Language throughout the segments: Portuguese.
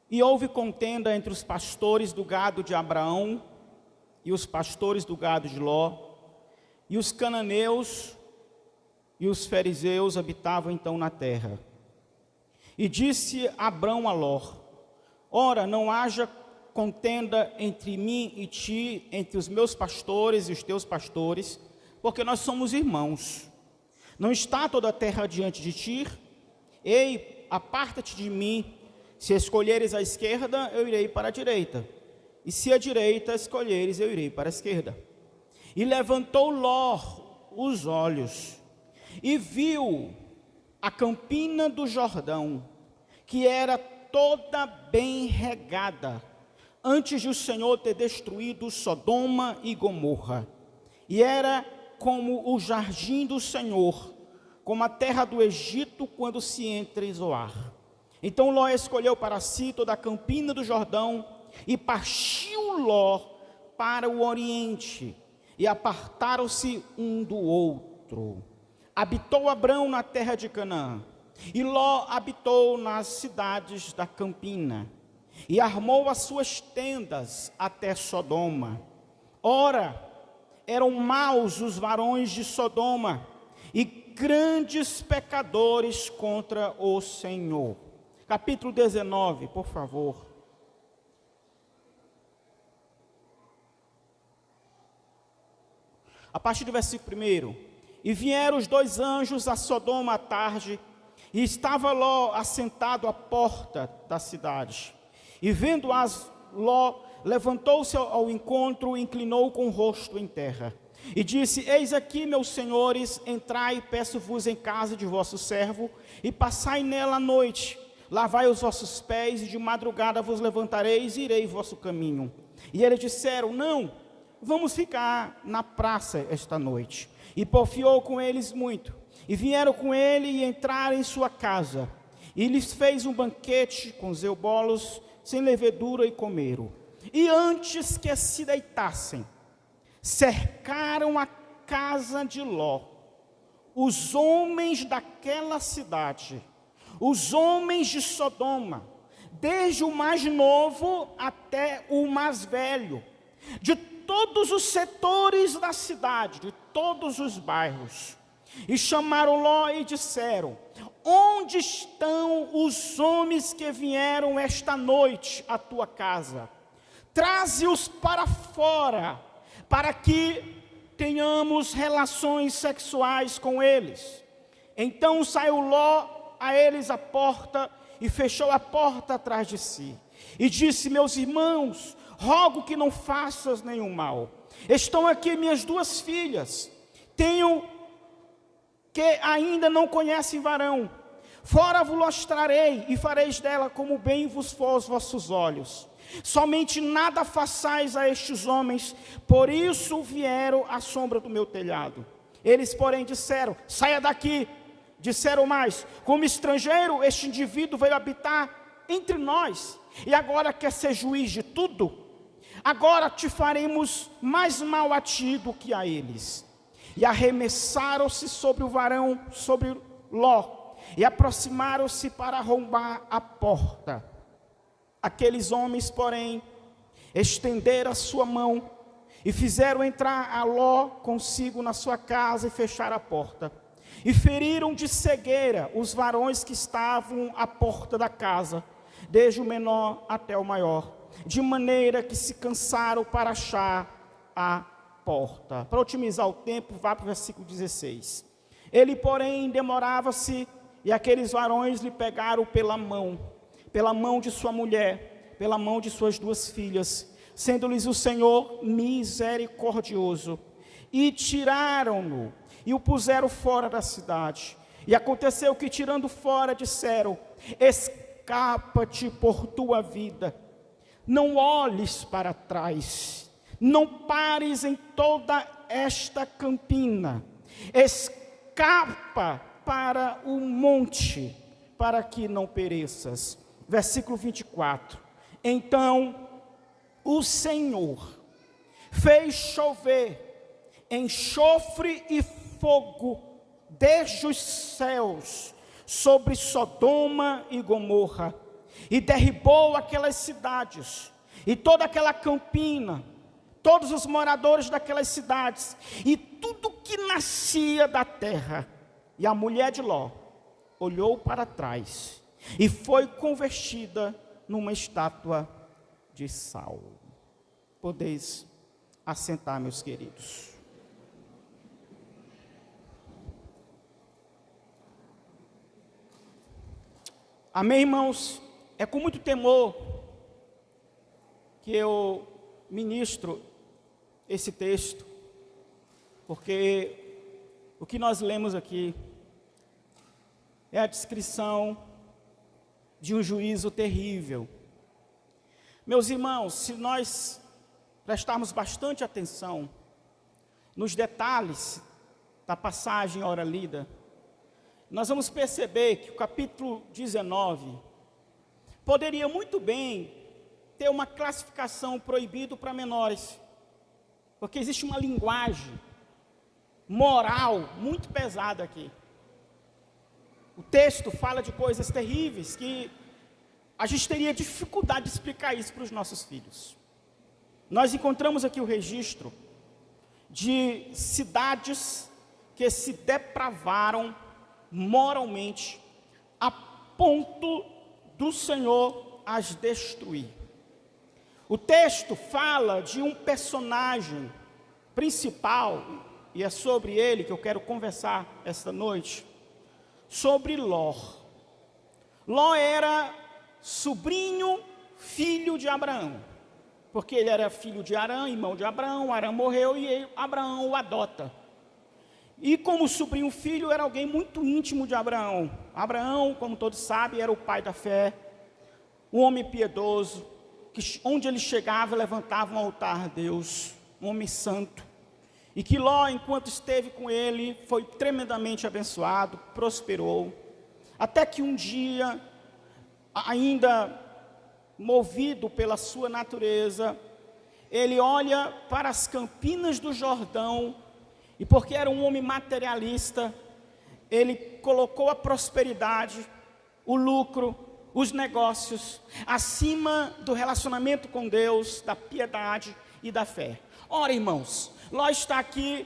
E houve contenda entre os pastores do gado de Abraão e os pastores do gado de Ló, e os cananeus e os fariseus habitavam então na terra. E disse Abrão a Ló: ora, não haja contenda entre mim e ti, entre os meus pastores e os teus pastores, porque nós somos irmãos. Não está toda a terra diante de ti? Ei, aparta-te de mim. Se escolheres a esquerda, eu irei para a direita, e se a direita escolheres, eu irei para a esquerda. E levantou Ló os olhos, e viu a campina do Jordão, que era toda bem regada, antes de o Senhor ter destruído Sodoma e Gomorra, e era como o jardim do Senhor, como a terra do Egito, quando se entra em Zoar. Então Ló escolheu para si toda a campina do Jordão, e partiu Ló para o oriente, e apartaram-se um do outro. Habitou Abrão na terra de Canaã, e Ló habitou nas cidades da campina, e armou as suas tendas até Sodoma. Ora, eram maus os varões de Sodoma, e grandes pecadores contra o Senhor. Capítulo 19, por favor. A partir do versículo 1. E vieram os dois anjos a Sodoma à tarde, e estava Ló assentado à porta da cidade. E vendo-as, Ló levantou-se ao encontro e inclinou com o rosto em terra. E disse: eis aqui, meus senhores, entrai, peço-vos em casa de vosso servo, e passai nela a noite. Lavai os vossos pés, e de madrugada vos levantareis, e irei vosso caminho. E eles disseram: não, vamos ficar na praça esta noite. E porfiou com eles muito. E vieram com ele e entraram em sua casa. E lhes fez um banquete com zeubolos, sem levedura, e comeram. E antes que se deitassem, cercaram a casa de Ló, os homens daquela cidade, os homens de Sodoma, desde o mais novo até o mais velho, de todos os setores da cidade, de todos os bairros. E chamaram Ló e disseram: onde estão os homens que vieram esta noite à tua casa? Traze-os para fora, para que tenhamos relações sexuais com eles. Então saiu Ló a eles à porta, e fechou a porta atrás de si, e disse: meus irmãos, rogo que não faças nenhum mal. Estão aqui minhas duas filhas, tenho que ainda não conhecem varão. Fora vos mostrarei, e fareis dela como bem vos for aos vossos olhos. Somente nada façais a estes homens, por isso vieram à sombra do meu telhado. Eles, porém, disseram: saia daqui. Disseram mais: como estrangeiro, este indivíduo veio habitar entre nós, e agora quer ser juiz de tudo? Agora te faremos mais mal a ti do que a eles. E arremessaram-se sobre o varão, sobre Ló, e aproximaram-se para arrombar a porta. Aqueles homens, porém, estenderam a sua mão, e fizeram entrar a Ló consigo na sua casa, e fecharam a porta. E feriram de cegueira os varões que estavam à porta da casa, desde o menor até o maior, de maneira que se cansaram para achar a porta. Para otimizar o tempo, vá para o versículo 16. Ele, porém, demorava-se, e aqueles varões lhe pegaram pela mão de sua mulher, pela mão de suas duas filhas, sendo-lhes o Senhor misericordioso, e tiraram-no, e o puseram fora da cidade. E aconteceu que, tirando fora, disseram: escapa-te por tua vida, não olhes para trás, não pares em toda esta campina, escapa para o monte, para que não pereças. Versículo 24. Então o Senhor fez chover enxofre e fogo desde os céus sobre Sodoma e Gomorra, e derribou aquelas cidades, e toda aquela campina, todos os moradores daquelas cidades, e tudo que nascia da terra. E a mulher de Ló olhou para trás, e foi convertida numa estátua de sal. Podeis assentar, meus queridos. Amém, irmãos? É com muito temor que eu ministro esse texto, porque o que nós lemos aqui é a descrição de um juízo terrível. Meus irmãos, se nós prestarmos bastante atenção nos detalhes da passagem ora lida, nós vamos perceber que o capítulo 19 poderia muito bem ter uma classificação proibido para menores, porque existe uma linguagem moral muito pesada aqui. O texto fala de coisas terríveis que a gente teria dificuldade de explicar isso para os nossos filhos. Nós encontramos aqui o registro de cidades que se depravaram moralmente a ponto do Senhor as destruir. O texto fala de um personagem principal, e é sobre ele que eu quero conversar esta noite, sobre Ló. Ló era sobrinho, filho de Abraão, porque ele era filho de Arã, irmão de Abraão. Arã morreu e Abraão o adota. E como sobrinho filho, era alguém muito íntimo de Abraão. Abraão, como todos sabem, era o pai da fé, um homem piedoso, que onde ele chegava, levantava um altar a Deus, um homem santo. E que Ló, enquanto esteve com ele, foi tremendamente abençoado, prosperou. Até que um dia, ainda movido pela sua natureza, ele olha para as campinas do Jordão, e porque era um homem materialista, ele colocou a prosperidade, o lucro, os negócios, acima do relacionamento com Deus, da piedade e da fé. Ora, irmãos, Ló está aqui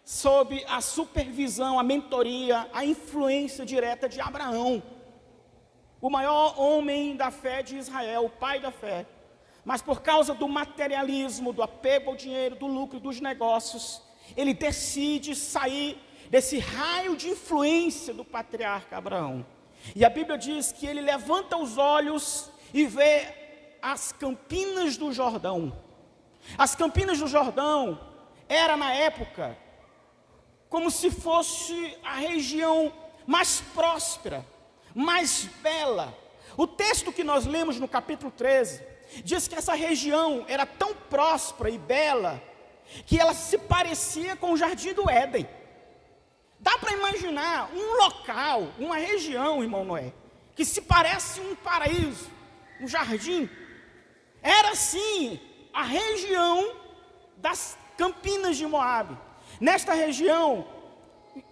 sob a supervisão, a mentoria, a influência direta de Abraão, o maior homem da fé de Israel, o pai da fé. Mas por causa do materialismo, do apego ao dinheiro, do lucro, dos negócios, ele decide sair desse raio de influência do patriarca Abraão. E a Bíblia diz que ele levanta os olhos e vê as campinas do Jordão. As campinas do Jordão era na época como se fosse a região mais próspera, mais bela. O texto que nós lemos no capítulo 13 diz que essa região era tão próspera e bela que ela se parecia com o Jardim do Éden. Dá para imaginar um local, uma região, irmão Noé, que se parece um paraíso, um jardim. Era assim a região das campinas de Moabe. Nesta região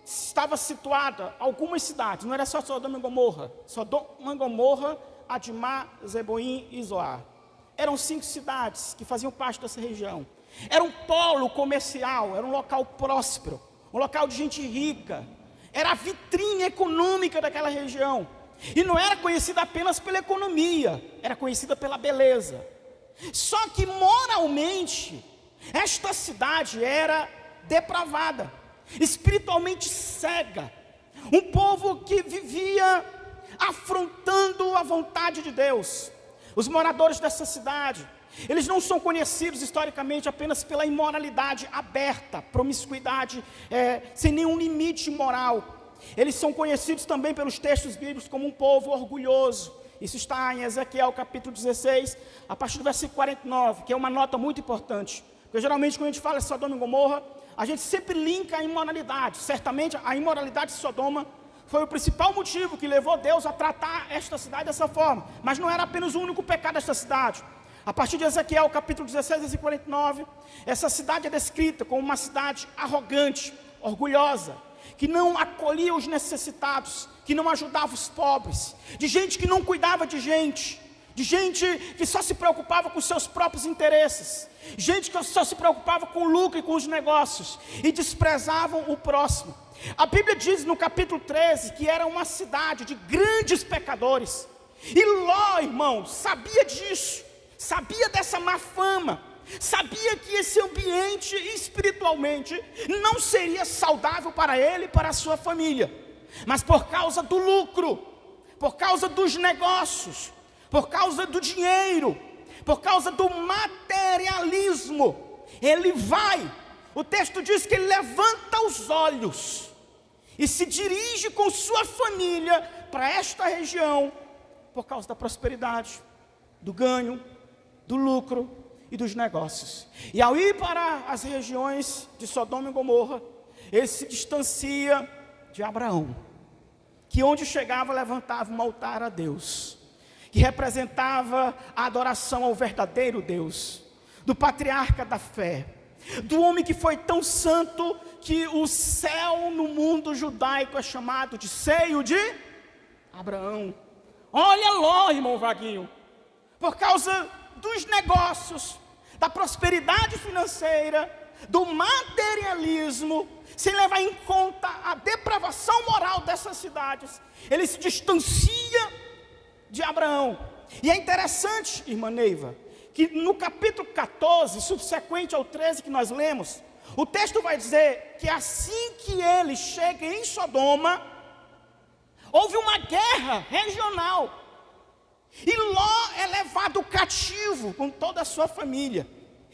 estava situada algumas cidades, não era só Sodoma e Gomorra. Sodoma e Gomorra, Admá, Zeboim e Zoar. Eram 5 cidades que faziam parte dessa região. Era um polo comercial, era um local próspero, um local de gente rica. Era a vitrine econômica daquela região. E não era conhecida apenas pela economia, era conhecida pela beleza. Só que moralmente, esta cidade era depravada, espiritualmente cega. Um povo que vivia afrontando a vontade de Deus. Os moradores dessa cidade, eles não são conhecidos historicamente apenas pela imoralidade aberta, promiscuidade, sem nenhum limite moral. Eles são conhecidos também pelos textos bíblicos como um povo orgulhoso. Isso está em Ezequiel capítulo 16, a partir do versículo 49, que é uma nota muito importante. Porque geralmente quando a gente fala de Sodoma e Gomorra, a gente sempre linka a imoralidade. Certamente a imoralidade de Sodoma foi o principal motivo que levou Deus a tratar esta cidade dessa forma. Mas não era apenas o único pecado desta cidade. A partir de Ezequiel capítulo 16, versículo 49, essa cidade é descrita como uma cidade arrogante, orgulhosa, que não acolhia os necessitados, que não ajudava os pobres, de gente que não cuidava de gente que só se preocupava com seus próprios interesses, gente que só se preocupava com o lucro e com os negócios, e desprezavam o próximo. A Bíblia diz no capítulo 13 que era uma cidade de grandes pecadores, e Ló, irmão, sabia disso, sabia dessa má fama, sabia que esse ambiente espiritualmente não seria saudável para ele e para a sua família, mas por causa do lucro, por causa dos negócios, por causa do dinheiro, por causa do materialismo, ele vai, o texto diz que ele levanta os olhos e se dirige com sua família para esta região, por causa da prosperidade, do ganho, do lucro e dos negócios. E ao ir para as regiões de Sodoma e Gomorra, ele se distancia de Abraão, que onde chegava levantava um altar a Deus, que representava a adoração ao verdadeiro Deus, do patriarca da fé, do homem que foi tão santo que o céu no mundo judaico é chamado de seio de Abraão. Olha Ló, irmão Vaguinho, por causa dos negócios, da prosperidade financeira, do materialismo, sem levar em conta a depravação moral dessas cidades, ele se distancia de Abraão. E é interessante, irmã Neiva, que no capítulo 14, subsequente ao 13 que nós lemos, o texto vai dizer que assim que ele chega em Sodoma, houve uma guerra regional, e Ló é levado cativo com toda a sua família,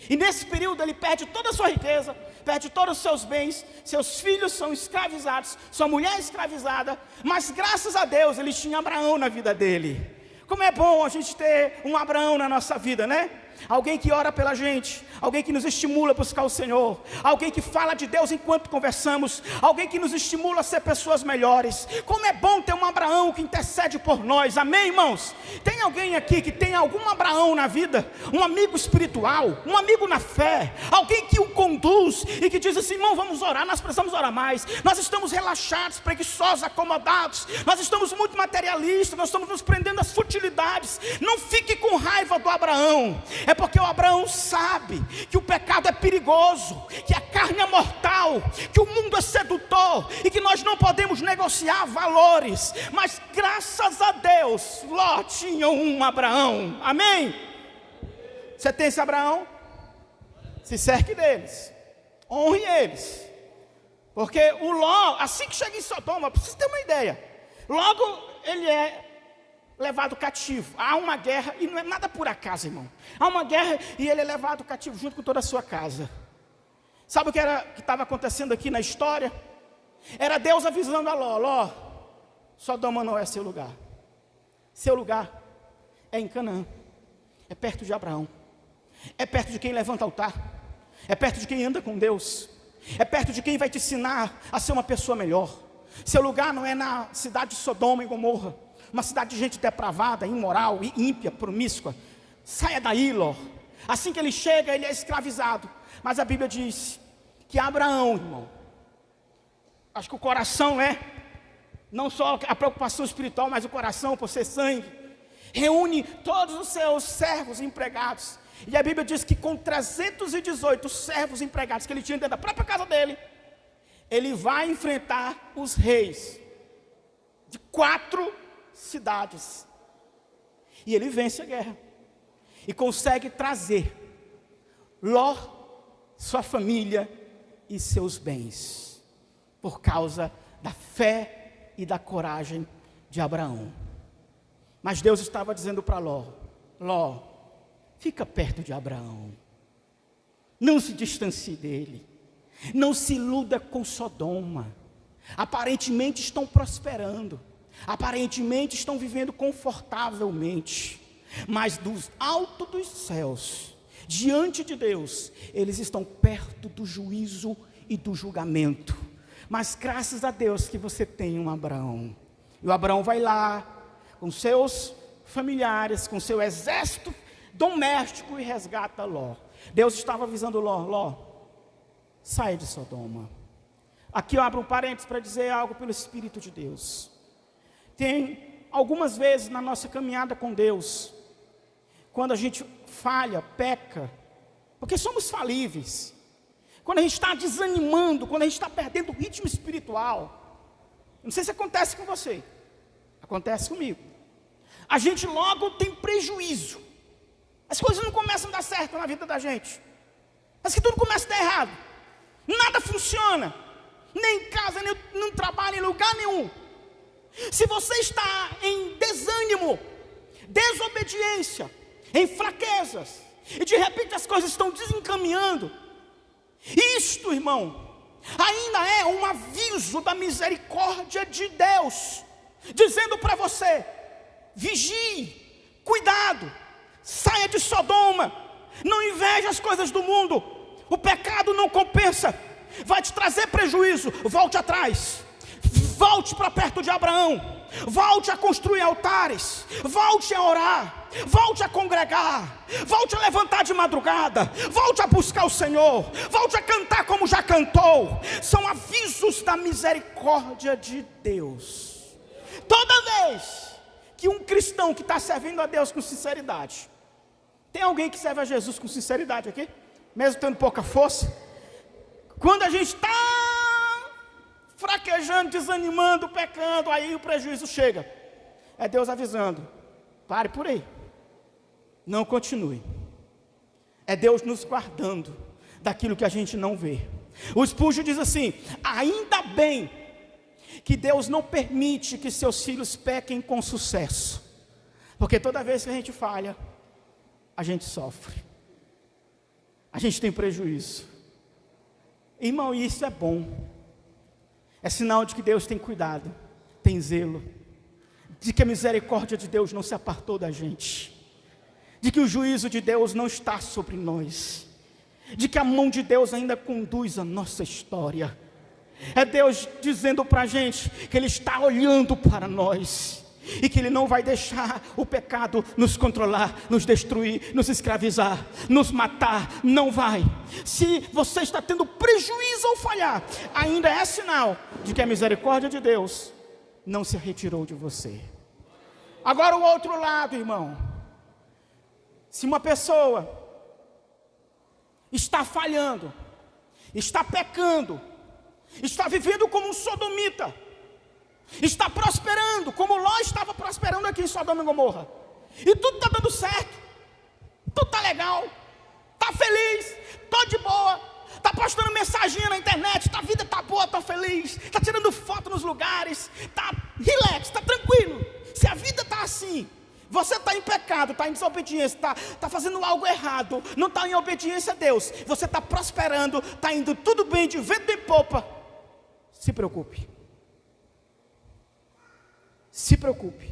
e nesse período ele perde toda a sua riqueza, perde todos os seus bens, seus filhos são escravizados, sua mulher é escravizada, mas graças a Deus ele tinha Abraão na vida dele. Como é bom a gente ter um Abraão na nossa vida, né? Alguém que ora pela gente, alguém que nos estimula a buscar o Senhor, alguém que fala de Deus enquanto conversamos, alguém que nos estimula a ser pessoas melhores. Como é bom ter um Abraão que intercede por nós, amém, irmãos? Tem alguém aqui que tem algum Abraão na vida, um amigo espiritual, um amigo na fé, alguém que o conduz e que diz assim: irmão, vamos orar, nós precisamos orar mais, nós estamos relaxados, preguiçosos, acomodados, nós estamos muito materialistas, nós estamos nos prendendo às futilidades. Não fique com raiva do Abraão, é porque o Abraão sabe que o pecado é perigoso, que a carne é mortal, que o mundo é sedutor e que nós não podemos negociar valores. Mas graças a Deus, Ló tinha um Abraão, amém? Você tem esse Abraão? Se cerque deles, honre eles, porque o Ló, assim que chega em Sodoma, para vocês terem uma ideia, logo ele é levado cativo. Há uma guerra, e não é nada por acaso, irmão. Há uma guerra e ele é levado cativo junto com toda a sua casa. Sabe o que estava acontecendo aqui na história? Era Deus avisando a Ló: Ló, Sodoma não é seu lugar. Seu lugar é em Canaã, é perto de Abraão, é perto de quem levanta altar, é perto de quem anda com Deus, é perto de quem vai te ensinar a ser uma pessoa melhor. Seu lugar não é na cidade de Sodoma e Gomorra, uma cidade de gente depravada, imoral e ímpia, promíscua. Saia daí, Ló. Assim que ele chega, ele é escravizado. Mas a Bíblia diz que Abraão, irmão, acho que o coração não só a preocupação espiritual, mas o coração por ser sangue, reúne todos os seus servos e empregados. E a Bíblia diz que com 318 servos e empregados que ele tinha dentro da própria casa dele, ele vai enfrentar os reis de 4 cidades, e ele vence a guerra e consegue trazer Ló, sua família e seus bens, por causa da fé e da coragem de Abraão. Mas Deus estava dizendo para Ló: Ló, fica perto de Abraão, não se distancie dele, não se iluda com Sodoma. Aparentemente estão prosperando, aparentemente estão vivendo confortavelmente, mas dos altos dos céus, diante de Deus, eles estão perto do juízo e do julgamento. Mas graças a Deus que você tem um Abraão, e o Abraão vai lá com seus familiares, com seu exército doméstico, e resgata Ló. Deus estava avisando Ló: Ló, saia de Sodoma, Aqui eu abro um parênteses para dizer algo pelo Espírito de Deus. Tem algumas vezes na nossa caminhada com Deus, quando a gente falha, peca, porque somos falíveis, quando a gente está desanimando, quando a gente está perdendo o ritmo espiritual, não sei se acontece com você, acontece comigo, a gente logo tem prejuízo, as coisas não começam a dar certo na vida da gente, parece que tudo começa a dar errado, nada funciona, nem em casa, nem no trabalho, em lugar nenhum. Se você está em desânimo, desobediência, em fraquezas, e de repente as coisas estão desencaminhando, isto, irmão, ainda é um aviso da misericórdia de Deus, dizendo para você: vigie, cuidado, saia de Sodoma, não inveje as coisas do mundo, o pecado não compensa, vai te trazer prejuízo, volte atrás, volte para perto de Abraão, volte a construir altares, volte a orar, volte a congregar, volte a levantar de madrugada, volte a buscar o Senhor, volte a cantar como já cantou. São avisos da misericórdia de Deus. Toda vez que um cristão que está servindo a Deus com sinceridade, tem alguém que serve a Jesus com sinceridade aqui? Mesmo tendo pouca força? Quando a gente está fraquejando, desanimando, pecando, aí o prejuízo chega. É Deus avisando: pare por aí, não continue. É Deus nos guardando daquilo que a gente não vê. O Spurgeon diz assim: ainda bem que Deus não permite que seus filhos pequem com sucesso, porque toda vez que a gente falha, a gente sofre, a gente tem prejuízo. Irmão, isso é bom, é sinal de que Deus tem cuidado, tem zelo, de que a misericórdia de Deus não se apartou da gente, de que o juízo de Deus não está sobre nós, de que a mão de Deus ainda conduz a nossa história. É Deus dizendo para a gente que Ele está olhando para nós, e que Ele não vai deixar o pecado nos controlar, nos destruir, nos escravizar, nos matar, não vai. Se você está tendo prejuízo ao falhar, ainda é sinal de que a misericórdia de Deus não se retirou de você. Agora o outro lado, irmão, se uma pessoa está falhando, está pecando, está vivendo como um sodomita, está prosperando, como Ló estava prosperando aqui em Sodoma e Gomorra, e tudo está dando certo, tudo está legal, está feliz, estou de boa, está postando mensaginha na internet, a vida está boa, estou feliz, está tirando foto nos lugares, está relax, está tranquilo. Se a vida está assim, você está em pecado, está em desobediência, está fazendo algo errado, não está em obediência a Deus, você está prosperando, está indo tudo bem, de vento em popa, se preocupe. Se preocupe,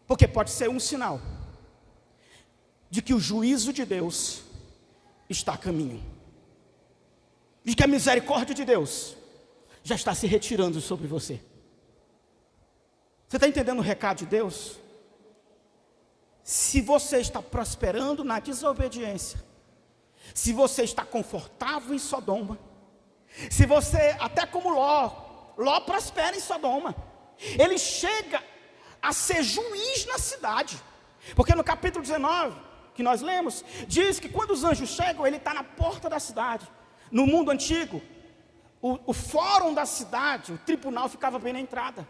porque pode ser um sinal de que o juízo de Deus está a caminho, de que a misericórdia de Deus já está se retirando sobre você. Você está entendendo o recado de Deus? Se você está prosperando na desobediência, se você está confortável em Sodoma, se você, até como Ló prospera em Sodoma, ele chega a ser juiz na cidade, porque no capítulo 19, que nós lemos, diz que quando os anjos chegam, ele está na porta da cidade. No mundo antigo, o fórum da cidade, o tribunal ficava bem na entrada.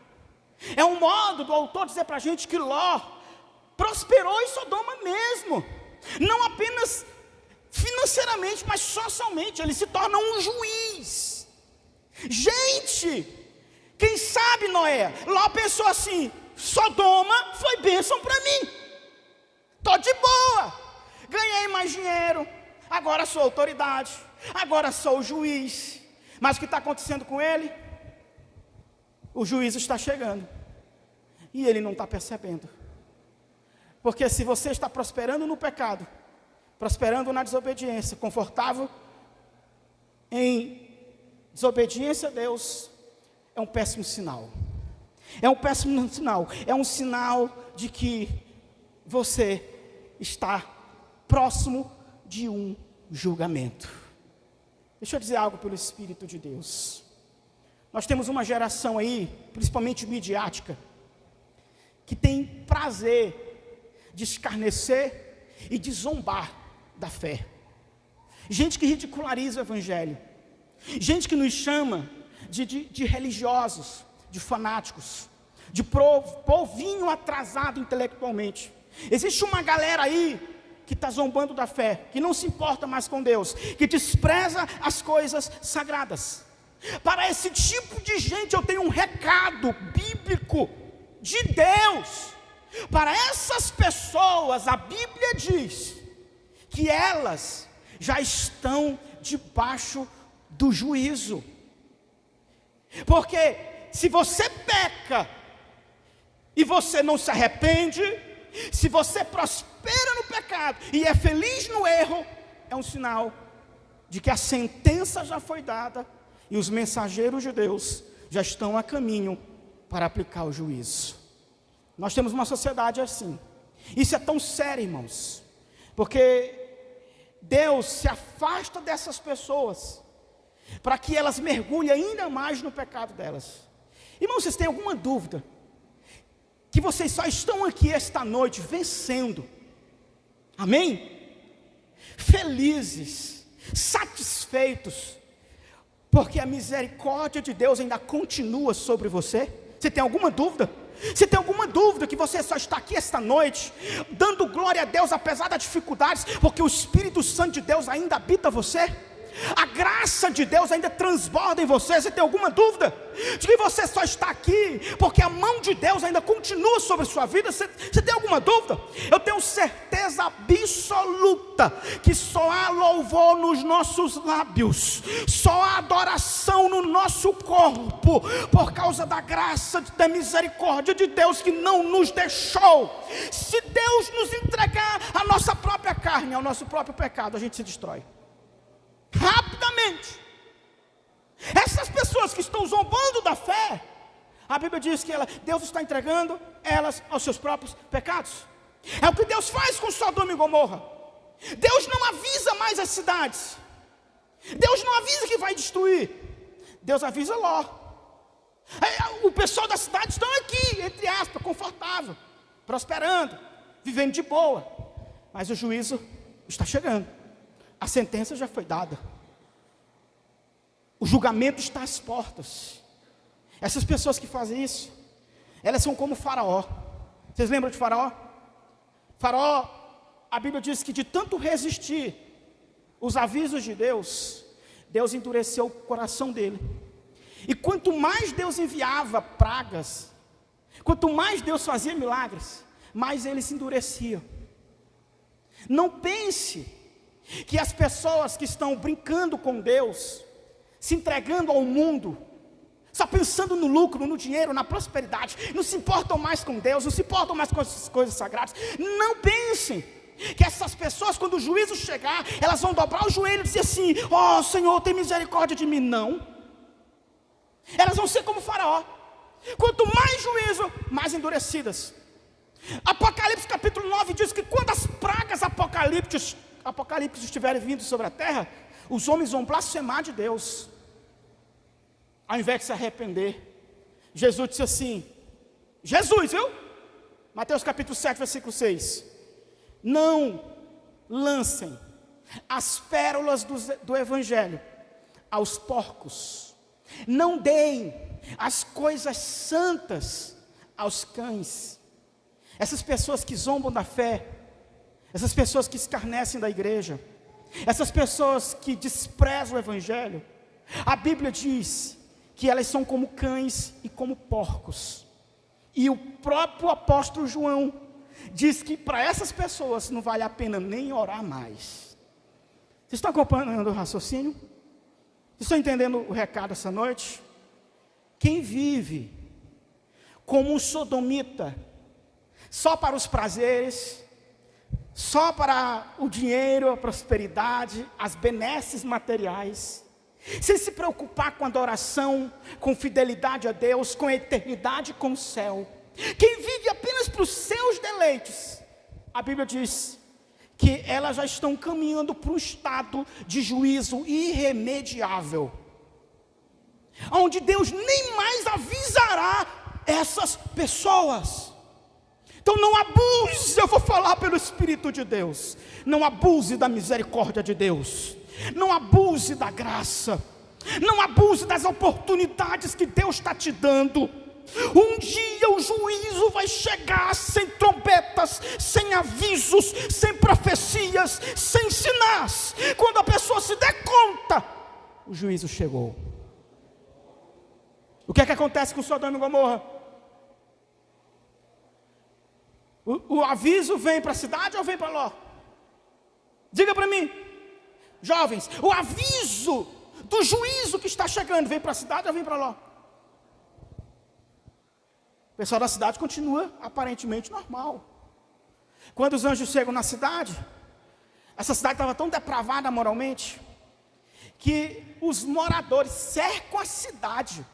É um modo do autor dizer para a gente que Ló prosperou em Sodoma mesmo, não apenas financeiramente, mas socialmente, ele se torna um juiz. Gente, quem sabe Noé, Ló pensou assim: Sodoma foi bênção para mim, estou de boa, ganhei mais dinheiro, agora sou autoridade, agora sou o juiz. Mas o que está acontecendo com ele? O juízo está chegando, e ele não está percebendo, porque se você está prosperando no pecado, prosperando na desobediência, confortável em desobediência a Deus, é um péssimo sinal. É um péssimo sinal. É um sinal de que você está próximo de um julgamento. Deixa eu dizer algo pelo Espírito de Deus. Nós temos uma geração aí, principalmente midiática, que tem prazer de escarnecer e de zombar da fé. Gente que ridiculariza o Evangelho. Gente que nos chama de religiosos, de fanáticos, de povinho atrasado intelectualmente. Existe uma galera aí que está zombando da fé, que não se importa mais com Deus, que despreza as coisas sagradas. Para esse tipo de gente eu tenho um recado bíblico de Deus. Para essas pessoas a Bíblia diz que elas já estão debaixo do juízo. Porque se você peca e você não se arrepende, se você prospera no pecado e é feliz no erro, é um sinal de que a sentença já foi dada e os mensageiros de Deus já estão a caminho para aplicar o juízo. Nós temos uma sociedade assim. Isso é tão sério, irmãos, porque Deus se afasta dessas pessoas para que elas mergulhem ainda mais no pecado delas. Irmãos, vocês têm alguma dúvida que vocês só estão aqui esta noite vencendo, amém? Felizes, satisfeitos, porque a misericórdia de Deus ainda continua sobre você? Você tem alguma dúvida? Você tem alguma dúvida que você só está aqui esta noite, dando glória a Deus apesar das dificuldades, porque o Espírito Santo de Deus ainda habita você? A graça de Deus ainda transborda em você? Você tem alguma dúvida de que você só está aqui porque a mão de Deus ainda continua sobre a sua vida? Você tem alguma dúvida? Eu tenho certeza absoluta que só há louvor nos nossos lábios, só há adoração no nosso corpo, por causa da graça, da misericórdia de Deus que não nos deixou. Se Deus nos entregar a nossa própria carne, ao nosso próprio pecado, a gente se destrói rapidamente. Essas pessoas que estão zombando da fé, a Bíblia diz que Deus está entregando elas aos seus próprios pecados. É o que Deus faz com Sodoma e Gomorra. Deus não avisa mais as cidades. Deus não avisa que vai destruir. Deus avisa Ló. O pessoal da cidade estão aqui, entre aspas, confortável, prosperando, vivendo de boa. Mas o juízo está chegando. A sentença já foi dada. O julgamento está às portas. Essas pessoas que fazem isso, elas são como Faraó. Vocês lembram de Faraó? Faraó, a Bíblia diz que de tanto resistir os avisos de Deus, Deus endureceu o coração dele. E quanto mais Deus enviava pragas, quanto mais Deus fazia milagres, mais ele se endurecia. Não pense que as pessoas que estão brincando com Deus, se entregando ao mundo, só pensando no lucro, no dinheiro, na prosperidade, não se importam mais com Deus, não se importam mais com as coisas sagradas. Não pensem que essas pessoas, quando o juízo chegar, elas vão dobrar o joelho e dizer assim: ó Senhor, tem misericórdia de mim. Não. Elas vão ser como Faraó. Quanto mais juízo, mais endurecidas. Apocalipse capítulo 9 diz que quando as pragas apocalípticas estiverem vindo sobre a terra, os homens vão blasfemar de Deus, ao invés de se arrepender. Jesus disse assim, Jesus, viu? Mateus capítulo 7, versículo 6. Não lancem as pérolas do Evangelho aos porcos. Não deem as coisas santas aos cães. Essas pessoas que zombam da fé, essas pessoas que escarnecem da igreja, essas pessoas que desprezam o Evangelho, a Bíblia diz que elas são como cães e como porcos. E o próprio apóstolo João diz que para essas pessoas não vale a pena nem orar mais. Vocês estão acompanhando o raciocínio? Vocês estão entendendo o recado essa noite? Quem vive como um sodomita, só para os prazeres, só para o dinheiro, a prosperidade, as benesses materiais, sem se preocupar com adoração, com fidelidade a Deus, com a eternidade, com o céu. Quem vive apenas para os seus deleites, a Bíblia diz que elas já estão caminhando para um estado de juízo irremediável, onde Deus nem mais avisará essas pessoas. Então não abuse, eu vou falar pelo Espírito de Deus, não abuse da misericórdia de Deus, não abuse da graça, não abuse das oportunidades que Deus está te dando. Um dia o juízo vai chegar sem trombetas, sem avisos, sem profecias, sem sinais. Quando a pessoa se der conta, o juízo chegou. O que é que acontece com Sodoma e Gomorra? O aviso vem para a cidade ou vem para Ló? Diga para mim, jovens, o aviso do juízo que está chegando vem para a cidade ou vem para Ló? O pessoal da cidade continua aparentemente normal. Quando os anjos chegam na cidade, essa cidade estava tão depravada moralmente, que os moradores cercam a cidade.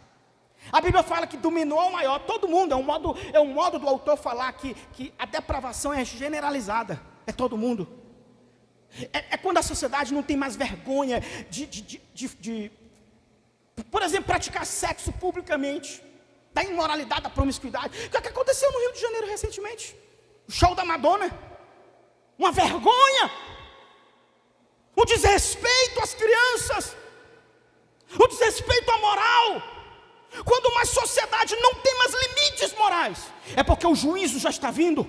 A Bíblia fala que dominou ao maior, todo mundo, é um modo do autor falar que a depravação é generalizada, é todo mundo. É quando a sociedade não tem mais vergonha de, por exemplo, praticar sexo publicamente, da imoralidade, da promiscuidade. O que aconteceu no Rio de Janeiro recentemente? O show da Madonna, uma vergonha, o desrespeito às crianças, o desrespeito à moral. Quando uma sociedade não tem mais limites morais, é porque o juízo já está vindo.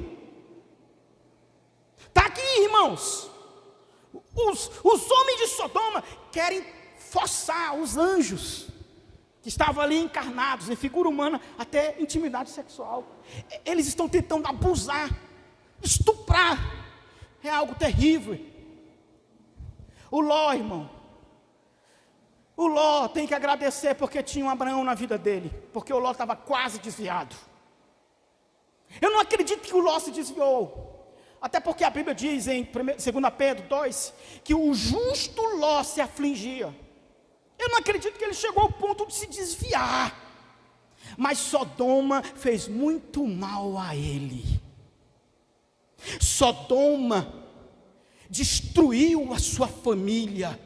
Está aqui, irmãos. Os homens de Sodoma querem forçar os anjos que estavam ali encarnados em figura humana, até intimidade sexual. Eles estão tentando abusar, estuprar. É algo terrível. O Ló, irmão, o Ló tem que agradecer porque tinha um Abraão na vida dele, porque o Ló estava quase desviado. Eu não acredito que o Ló se desviou, até porque a Bíblia diz em 2 Pedro 2, que o justo Ló se afligia. Eu não acredito que ele chegou ao ponto de se desviar, mas Sodoma fez muito mal a ele. Sodoma destruiu a sua família.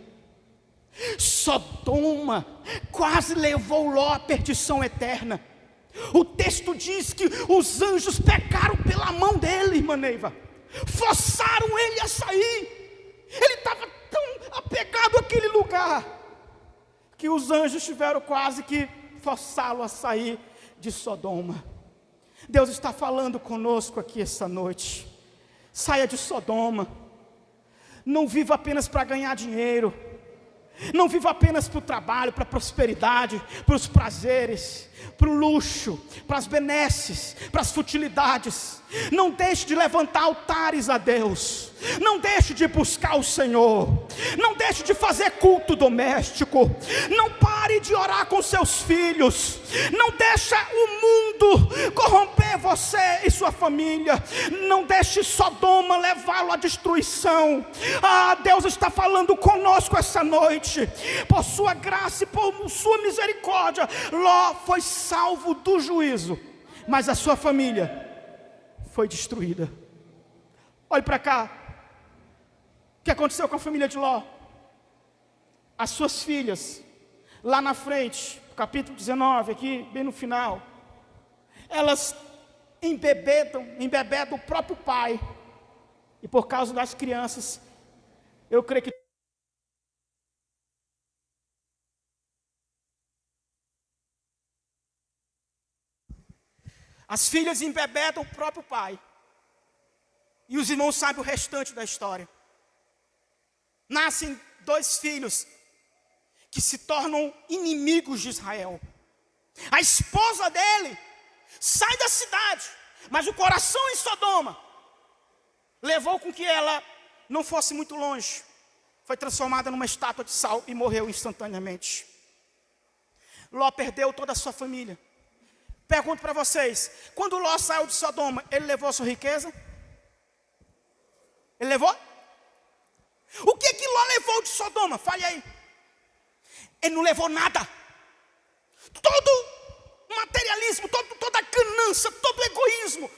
Sodoma quase levou Ló à perdição eterna. O texto diz que os anjos pecaram pela mão dele, irmã Neiva, forçaram ele a sair. Ele estava tão apegado àquele lugar, que os anjos tiveram quase que forçá-lo a sair de Sodoma. Deus está falando conosco aqui essa noite. Saia de Sodoma. Não viva apenas para ganhar dinheiro. Não viva apenas para o trabalho, para a prosperidade, para os prazeres, para o luxo, para as benesses, para as futilidades. Não deixe de levantar altares a Deus. Não deixe de buscar o Senhor. Não deixe de fazer culto doméstico. Não pare de orar com seus filhos. Não deixe o mundo corromper você e sua família. Não deixe Sodoma levá-lo à destruição. Deus está falando conosco essa noite. Por sua graça e por sua misericórdia, Ló foi salvo do juízo, mas a sua família foi destruída. Olhe para cá. O que aconteceu com a família de Ló? As suas filhas, lá na frente, capítulo 19, aqui bem no final, elas embebedam o próprio pai. E por causa das crianças, eu creio que as filhas embebedam o próprio pai. E os irmãos sabem o restante da história. Nascem 2 filhos que se tornam inimigos de Israel. A esposa dele sai da cidade, mas o coração em Sodoma levou com que ela não fosse muito longe. Foi transformada numa estátua de sal e morreu instantaneamente. Ló perdeu toda a sua família. Pergunto para vocês, quando Ló saiu de Sodoma, ele levou a sua riqueza? Ele levou? O que Ló levou de Sodoma? Fale aí. Ele não levou nada. Todo o materialismo, toda a ganância, todo o egoísmo,